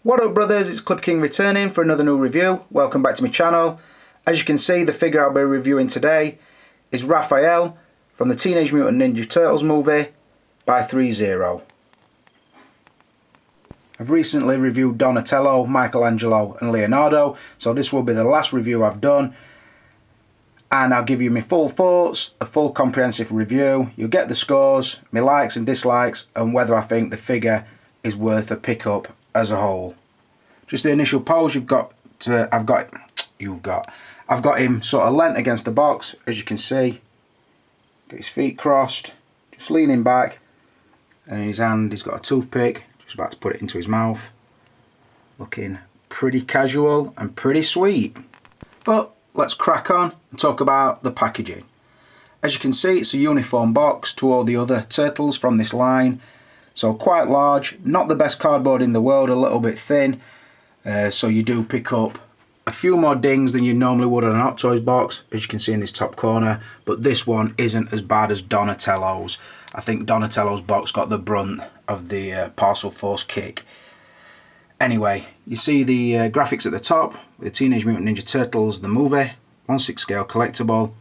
What up brothers, it's Clip King returning for another new review. Welcome back to my channel. As you can see, the figure I'll be reviewing today is Raphael from the Teenage Mutant Ninja Turtles movie by ThreeZero. I've recently reviewed Donatello, Michelangelo and Leonardo, so this will be the last review I've done. And I'll give you my full thoughts, a full comprehensive review. You'll get the scores, my likes and dislikes, and whether I think the figure is worth a pickup as a whole. Just the initial pose I've got him sort of leant against the box, as you can see. Got his feet crossed, just leaning back, and in his hand he's got a toothpick, just about to put it into his mouth. Looking pretty casual and pretty sweet. But let's crack on and talk about the packaging. As you can see, it's a uniform box to all the other turtles from this line. So quite large, not the best cardboard in the world, a little bit thin. So you do pick up a few more dings than you normally would on an Hot Toys box, as you can see in this top corner. But this one isn't as bad as Donatello's. I think Donatello's box got the brunt of the Parcel Force kick. Anyway, you see the graphics at the top, the Teenage Mutant Ninja Turtles, the movie, 1/6 scale collectible.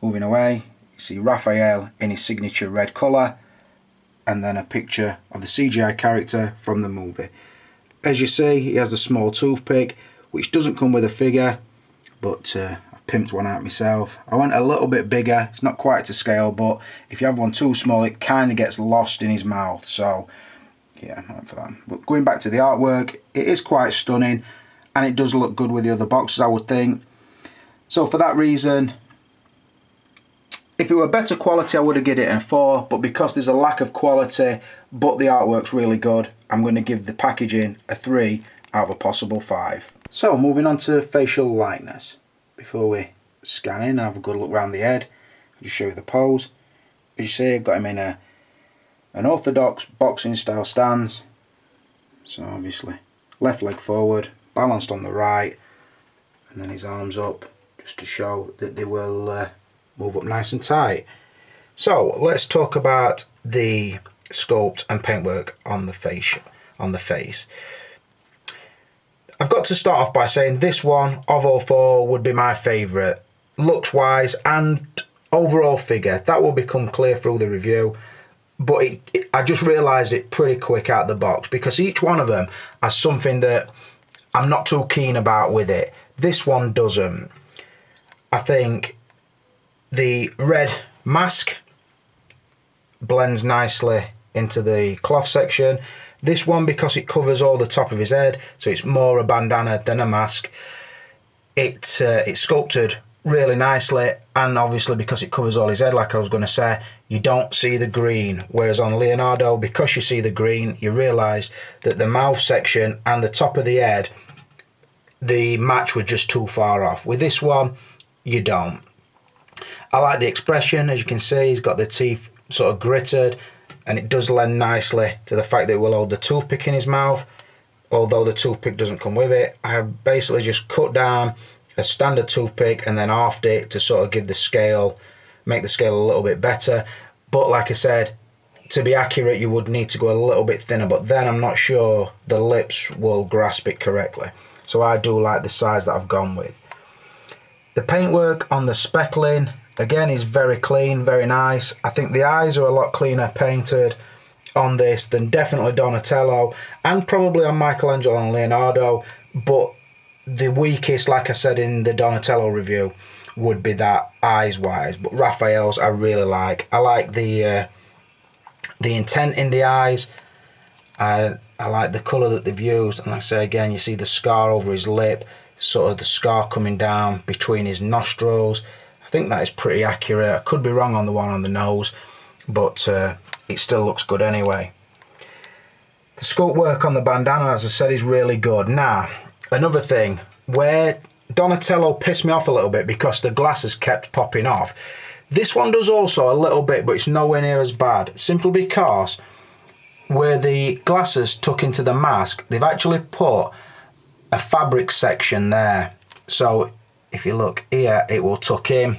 Moving away, you see Raphael in his signature red colour, and then a picture of the CGI character from the movie. As you see, he has the small toothpick, which doesn't come with a figure, but I've pimped one out myself. I went a little bit bigger, it's not quite to scale, but if you have one too small, it kind of gets lost in his mouth, so yeah, I went for that. But going back to the artwork, it is quite stunning, and it does look good with the other boxes, I would think. So for that reason, if it were better quality, I would have given it a 4, but because there's a lack of quality, but the artwork's really good, I'm going to give the packaging a 3 out of a possible 5. So moving on to facial likeness. Before we scan in, have a good look around the head. I'll just show you the pose. As you see, I've got him in an orthodox boxing style stance. So obviously, left leg forward, balanced on the right, and then his arms up, just to show that they will move up nice and tight. So let's talk about the sculpt and paintwork on the face. I've got to start off by saying this one of all 4 would be my favourite, looks wise and overall figure. That will become clear through the review, but I just realised it pretty quick out the box, because each one of them has something that I'm not too keen about with it. This one doesn't. I think the red mask blends nicely into the cloth section. This one, because it covers all the top of his head, so it's more a bandana than a mask, it's sculpted really nicely, and obviously because it covers all his head, like I was going to say, you don't see the green, whereas on Leonardo, because you see the green, you realise that the mouth section and the top of the head, the match was just too far off. With this one, you don't. I like the expression. As you can see, he's got the teeth sort of gritted, and it does lend nicely to the fact that it will hold the toothpick in his mouth, although the toothpick doesn't come with it. I have basically just cut down a standard toothpick and then halved it to sort of give the scale, make the scale a little bit better. But like I said, to be accurate, you would need to go a little bit thinner, but then I'm not sure the lips will grasp it correctly. So I do like the size that I've gone with. The paintwork on the speckling, again, is very clean, very nice. I think the eyes are a lot cleaner painted on this than definitely Donatello, and probably on Michelangelo and Leonardo, but the weakest, like I said in the Donatello review, would be that eyes wise. But Raphael's I really like. I like the intent in the eyes. I like the colour that they've used, and like I say again, you see the scar over his lip, sort of the scar coming down between his nostrils. I think that is pretty accurate. I could be wrong on the one on the nose, but it still looks good anyway. The sculpt work on the bandana, as I said, is really good. Now, another thing, where Donatello pissed me off a little bit because the glasses kept popping off. This one does also a little bit, but it's nowhere near as bad, simply because where the glasses tuck into the mask, they've actually put a fabric section there. So if you look here, it will tuck in,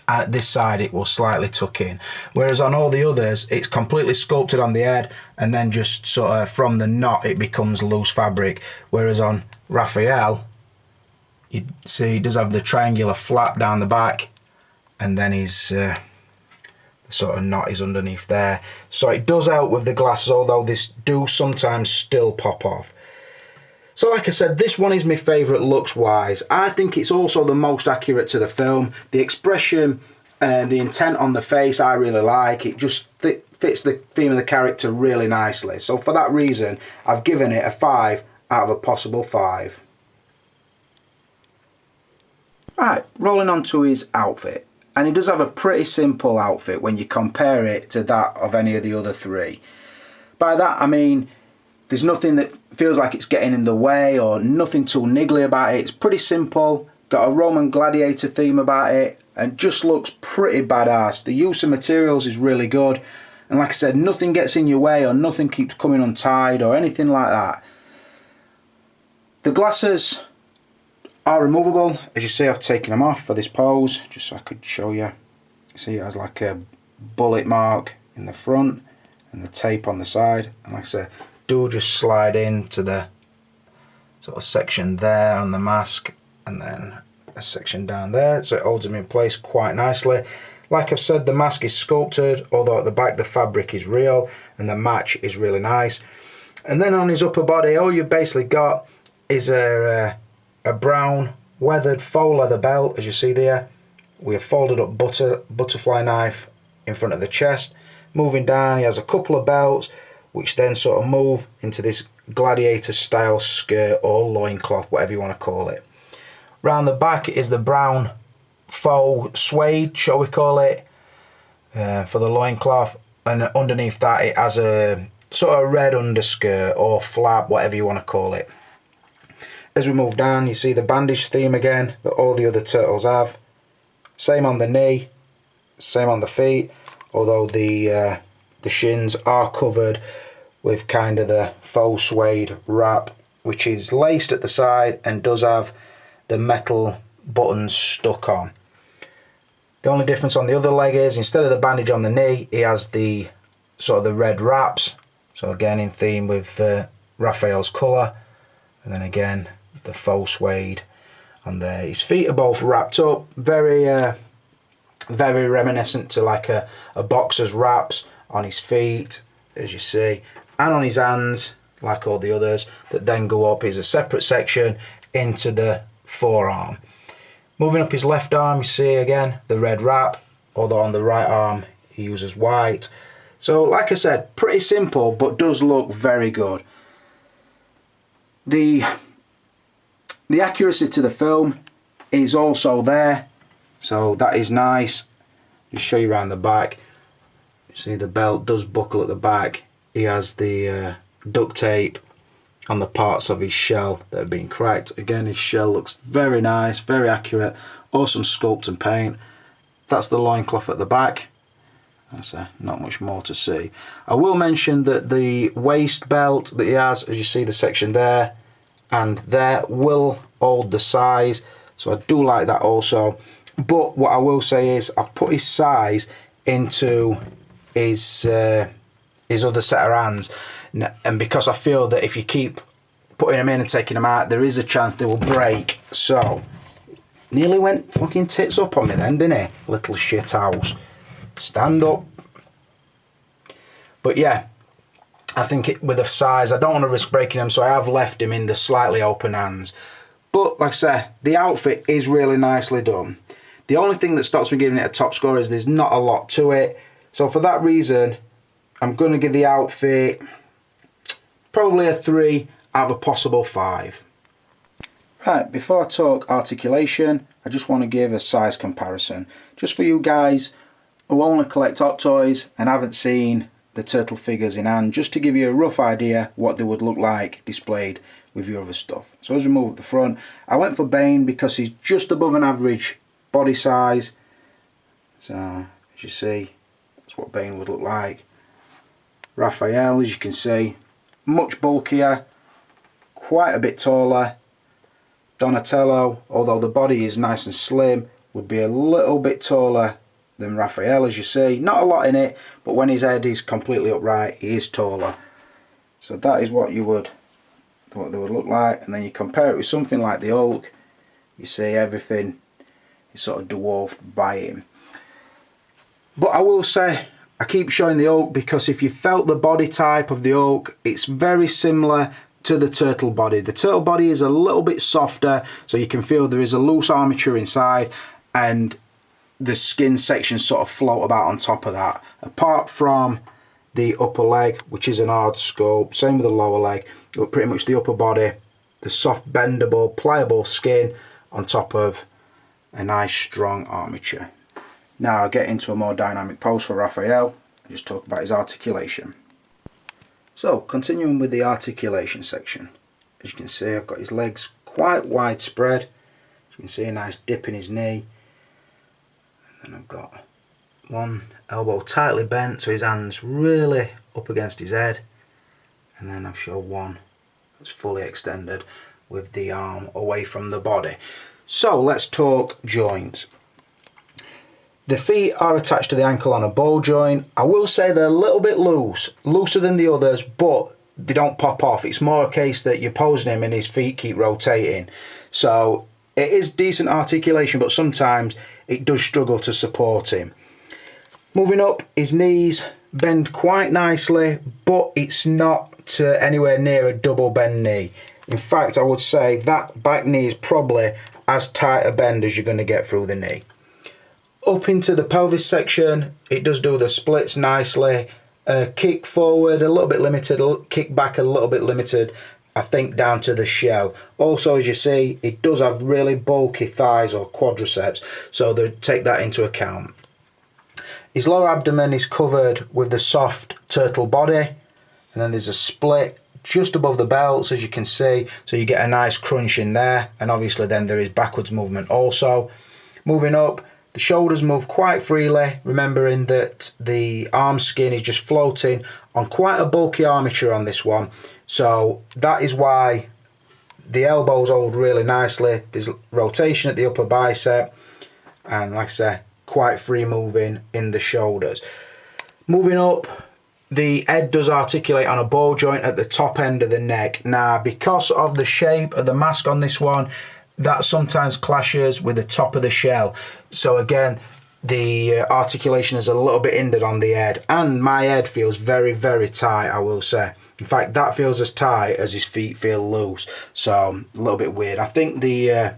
At this side it will slightly tuck in, whereas on all the others it's completely sculpted on the head, and then just sort of from the knot it becomes loose fabric. Whereas on Raphael, you see he does have the triangular flap down the back, and then his the sort of knot is underneath there. So it does help with the glasses, although this do sometimes still pop off. So like I said, this one is my favourite looks wise. I think it's also the most accurate to the film. The expression and the intent on the face I really like. It just fits the theme of the character really nicely. So for that reason, I've given it a 5 out of a possible 5. Right, rolling on to his outfit. And he does have a pretty simple outfit when you compare it to that of any of the other three. By that I mean, there's nothing that feels like it's getting in the way or nothing too niggly about it. It's pretty simple, got a Roman gladiator theme about it, and just looks pretty badass. The use of materials is really good, and like I said, nothing gets in your way or nothing keeps coming untied or anything like that. The glasses are removable. As you see, I've taken them off for this pose just so I could show you. See, it has like a bullet mark in the front and the tape on the side, and like I said, do just slide into the sort of section there on the mask, and then a section down there, so it holds them in place quite nicely. Like I've said, the mask is sculpted, although at the back the fabric is real, and the match is really nice. And then on his upper body, all you've basically got is a brown weathered faux leather belt, as you see there. We have folded up butterfly knife in front of the chest. Moving down, he has a couple of belts, which then sort of move into this gladiator style skirt or loincloth, whatever you want to call it. Round the back is the brown faux suede, shall we call it, for the loincloth, and underneath that it has a sort of red underskirt or flap, whatever you want to call it. As we move down, you see the bandage theme again that all the other turtles have. Same on the knee, same on the feet, although the shins are covered with kind of the faux suede wrap, which is laced at the side and does have the metal buttons stuck on. The only difference on the other leg is, instead of the bandage on the knee, he has the sort of the red wraps, so again in theme with Raphael's colour, and then again the faux suede on there. His feet are both wrapped up, very reminiscent to like a boxer's wraps on his feet, as you see, and on his hands, like all the others, that then go up is a separate section into the forearm. Moving up his left arm, you see again the red wrap, although on the right arm he uses white. So like I said, pretty simple, but does look very good. The accuracy to the film is also there, so that is nice. Just show you around the back. You see the belt does buckle at the back. He has the duct tape on the parts of his shell that have been cracked. Again, his shell looks very nice, very accurate, awesome sculpt and paint. That's the loincloth at the back. That's not much more to see. I will mention that the waist belt that he has, as you see the section there and there, will hold the size, so I do like that also. But what I will say is I've put his size into his other set of hands, and because I feel that if you keep putting them in and taking them out, there is a chance they will break. So nearly went fucking tits up on me then, didn't he? Little shit house. Stand up. But yeah, I think with the size, I don't want to risk breaking them, so I have left him in the slightly open hands. But like I say, the outfit is really nicely done. The only thing that stops me giving it a top score is there's not a lot to it. So for that reason, I'm going to give the outfit probably a 3 out of a possible 5. Right, before I talk articulation, I just want to give a size comparison. Just for you guys who only collect Hot Toys and haven't seen the turtle figures in hand, just to give you a rough idea what they would look like displayed with your other stuff. So as we move at the front, I went for Bane because he's just above an average body size. So as you see, that's what Bane would look like. Raphael, as you can see, much bulkier, quite a bit taller. Donatello, although the body is nice and slim, would be a little bit taller than Raphael, as you see. Not a lot in it, but when his head is completely upright, he is taller. So that is what they would look like. And then you compare it with something like the Hulk, you see everything is sort of dwarfed by him. But I will say, I keep showing the Hulk because if you felt the body type of the Hulk, it's very similar to the turtle body. The turtle body is a little bit softer, so you can feel there is a loose armature inside, and the skin sections sort of float about on top of that. Apart from the upper leg, which is an hard sculpt, same with the lower leg, but pretty much the upper body, the soft, bendable, pliable skin on top of a nice strong armature. Now I'll get into a more dynamic pose for Raphael and just talk about his articulation. So, continuing with the articulation section, as you can see, I've got his legs quite widespread. As you can see, a nice dip in his knee. And then I've got one elbow tightly bent, so his hand's really up against his head. And then I've shown one that's fully extended with the arm away from the body. So, let's talk joints. The feet are attached to the ankle on a ball joint. I will say they're a little bit loose, looser than the others, but they don't pop off. It's more a case that you're posing him and his feet keep rotating. So it is decent articulation, but sometimes it does struggle to support him. Moving up, his knees bend quite nicely, but it's not anywhere near a double bend knee. In fact, I would say that back knee is probably as tight a bend as you're going to get through the knee. Up into the pelvis section, it does do the splits nicely. Kick forward a little bit limited, kick back a little bit limited, I think down to the shell. Also, as you see, it does have really bulky thighs or quadriceps, so take that into account. His lower abdomen is covered with the soft turtle body, and then there's a split just above the belts, as you can see, so you get a nice crunch in there, and obviously then there is backwards movement also. Moving up, the shoulders move quite freely, remembering that the arm skin is just floating on quite a bulky armature on this one. So that is why the elbows hold really nicely. There's rotation at the upper bicep, and like I say, quite free moving in the shoulders. Moving up, the head does articulate on a ball joint at the top end of the neck. Now, because of the shape of the mask on this one, that sometimes clashes with the top of the shell. So again, the articulation is a little bit hindered on the head, and my head feels very, very tight, I will say. In fact, that feels as tight as his feet feel loose, so a little bit weird. I think the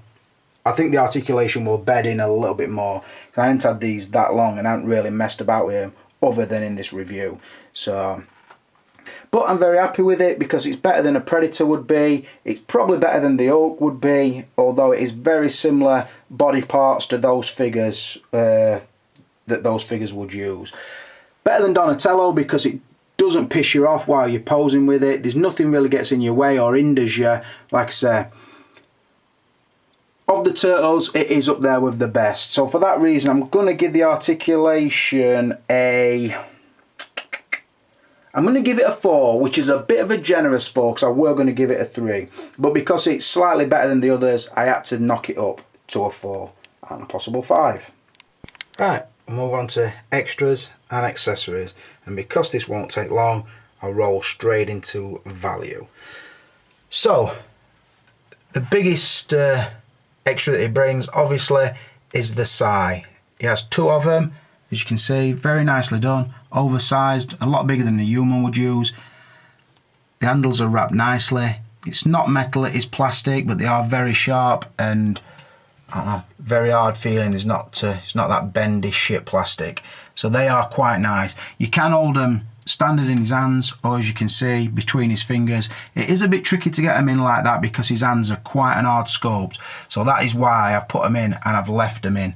articulation will bed in a little bit more. I haven't had these that long and I haven't really messed about with them other than in this review. So, but I'm very happy with it because it's better than a Predator would be. It's probably better than the Hulk would be, although it is very similar body parts to those figures that those figures would use. Better than Donatello because it doesn't piss you off while you're posing with it. There's nothing really gets in your way or hinders you. Like I say, of the Turtles, it is up there with the best. So for that reason, I'm going to give the articulation I'm going to give it a 4, which is a bit of a generous 4 because I were going to give it a 3. But because it's slightly better than the others, I had to knock it up to a 4 and a possible 5. Right, we'll move on to extras and accessories. And because this won't take long, I'll roll straight into value. So, the biggest extra that it brings, obviously, is the Psy. He has 2 of them. As you can see, very nicely done, oversized, a lot bigger than a human would use. The handles are wrapped nicely. It's not metal, it is plastic, but they are very sharp and I don't know, very hard feeling. It's not that bendy shit plastic. So they are quite nice. You can hold them standard in his hands, or as you can see, between his fingers. It is a bit tricky to get them in like that because his hands are quite an hard sculpt. So that is why I've put them in and I've left them in.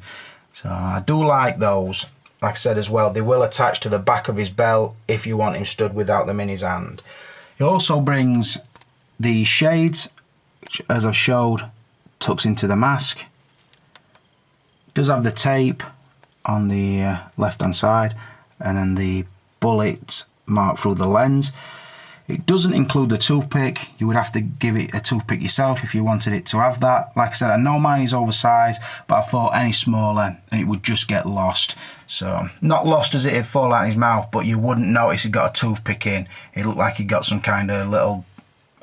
So I do like those. Like I said as well, they will attach to the back of his belt if you want him stood without them in his hand. He also brings the shades, which as I've showed, tucks into the mask. Does have the tape on the left hand side, and then the bullet marked through the lens. It doesn't include the toothpick. You would have to give it a toothpick yourself if you wanted it to have that. Like I said, I know mine is oversized, but I thought any smaller and it would just get lost. So, not lost as it'd fall out in his mouth, but you wouldn't notice he got a toothpick in. It looked like he got some kind of little,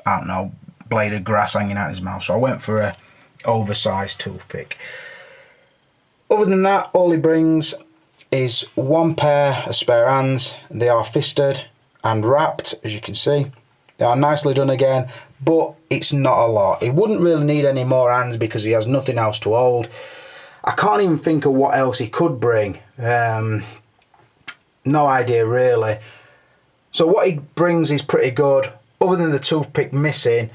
I don't know, blade of grass hanging out his mouth. So I went for a oversized toothpick. Other than that, all he brings is one pair of spare hands. They are fisted and wrapped, as you can see. They are nicely done again, but it's not a lot. He wouldn't really need any more hands because he has nothing else to hold. I can't even think of what else he could bring. No idea really. So what he brings is pretty good, other than the toothpick missing,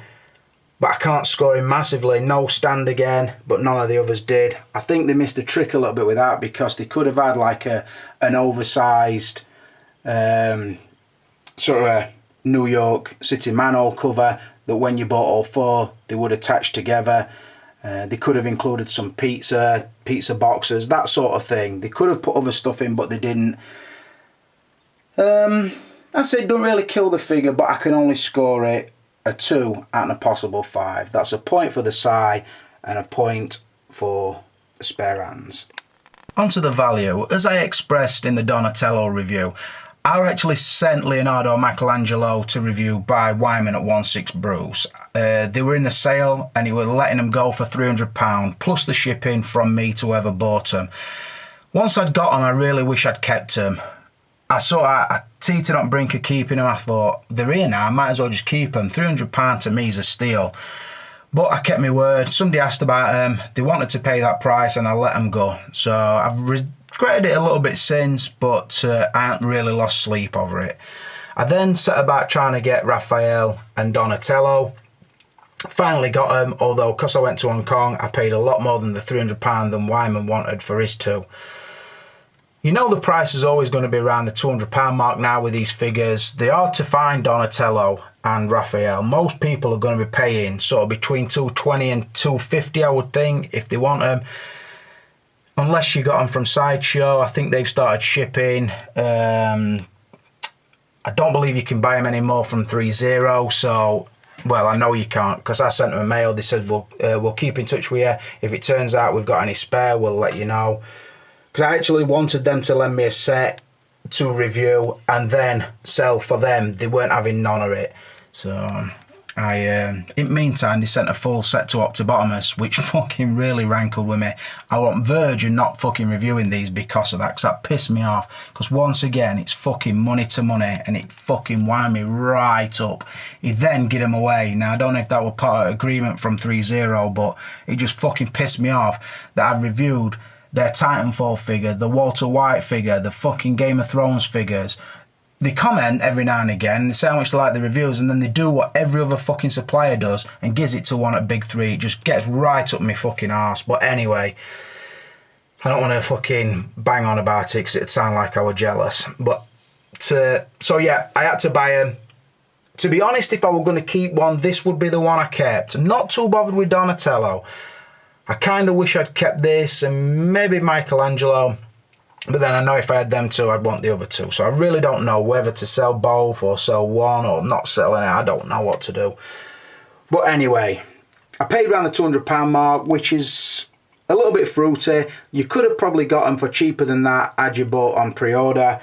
but I can't score him massively. No stand again, but none of the others did. I think they missed a trick a little bit with that because they could have had like an oversized sort of New York City manhole cover that when you bought all four they would attach together. They could have included some pizza boxes, that sort of thing. They could have put other stuff in, but they didn't. I say it don't really kill the figure, but I can only score it a 2 out of a possible 5. That's a point for the Sci and a point for the spare hands. Onto the value. As I expressed in the Donatello review, I actually sent Leonardo Michelangelo to review by Wyman at 16 Bruce. They were in the sale and he was letting them go for £300 plus the shipping from me to whoever bought them. Once I'd got them, I really wish I'd kept them. I teetered on brink of keeping them. I thought, they're here now, I might as well just keep them. £300 to me is a steal. But I kept my word. Somebody asked about them. They wanted to pay that price and I let them go. So I've regretted it a little bit since, but I haven't really lost sleep over it. I then set about trying to get Raphael and Donatello. Finally got them, although because I went to Hong Kong, I paid a lot more than the £300 than Wyman wanted for his two. You know the price is always going to be around the £200 mark now with these figures. They are to find Donatello and Raphael. Most people are going to be paying sort of between $220 and $250, I would think, if they want them. Unless you got them from Sideshow, I think they've started shipping. I don't believe you can buy them anymore from ThreeZero, so, well, I know you can't, because I sent them a mail. They said, we'll keep in touch with you. If it turns out we've got any spare, we'll let you know. Because I actually wanted them to lend me a set to review and then sell for them. They weren't having none of it. So in the meantime, they sent a full set to Octobotamus, which fucking really rankled with me. I want Virgin not fucking reviewing these because of that, because that pissed me off. Because once again, it's fucking money to money, and it fucking wound me right up. He then get them away. Now, I don't know if that was part of agreement from ThreeZero, but it just fucking pissed me off that I reviewed their Titanfall figure, the Walter White figure, the fucking Game of Thrones figures. They comment every now and again, they say how much they like the reviews, and then they do what every other fucking supplier does and gives it to one at Big Three. It just gets right up my fucking arse. But anyway, I don't want to fucking bang on about it because it'd sound like I was jealous. But, so yeah, I had to buy them. To be honest, if I were going to keep one, this would be the one I kept. I'm not too bothered with Donatello. I kind of wish I'd kept this and maybe Michelangelo, but then I know if I had them two, I'd want the other two. So I really don't know whether to sell both or sell one or not selling it. I don't know what to do. But anyway, I paid around the £200 mark, which is a little bit fruity. You could have probably got them for cheaper than that had you bought on pre-order,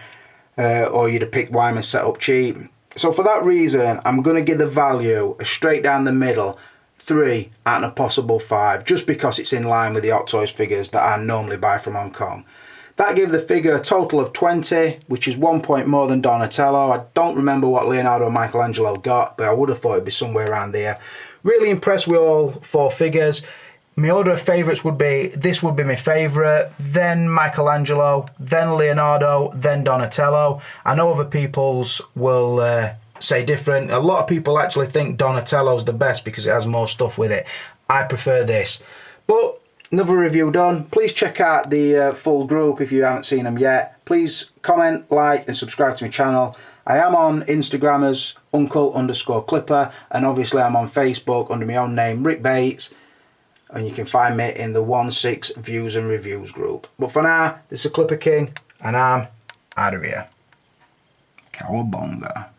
or you'd have picked Wyman set up cheap. So for that reason, I'm going to give the value a straight down the middle 3 out of a possible 5, just because it's in line with the Hot Toys figures that I normally buy from Hong Kong. That gave the figure a total of 20, which is 1 point more than Donatello. I don't remember what Leonardo and Michelangelo got, but I would have thought it'd be somewhere around there. Really impressed with all 4 figures. My order of favourites would be, this would be my favourite, then Michelangelo, then Leonardo, then Donatello. I know other people's will say different. A lot of people actually think Donatello's the best because it has more stuff with it. I prefer this. But another review done. Please check out the full group if you haven't seen them yet. Please comment, like and subscribe to my channel. I am on Instagram as uncle_clipper, and obviously I'm on Facebook under my own name, Rick Bates, and you can find me in the 16 Views and Reviews group. But for now, this is Clipper King and I'm out of here. Cowabunga.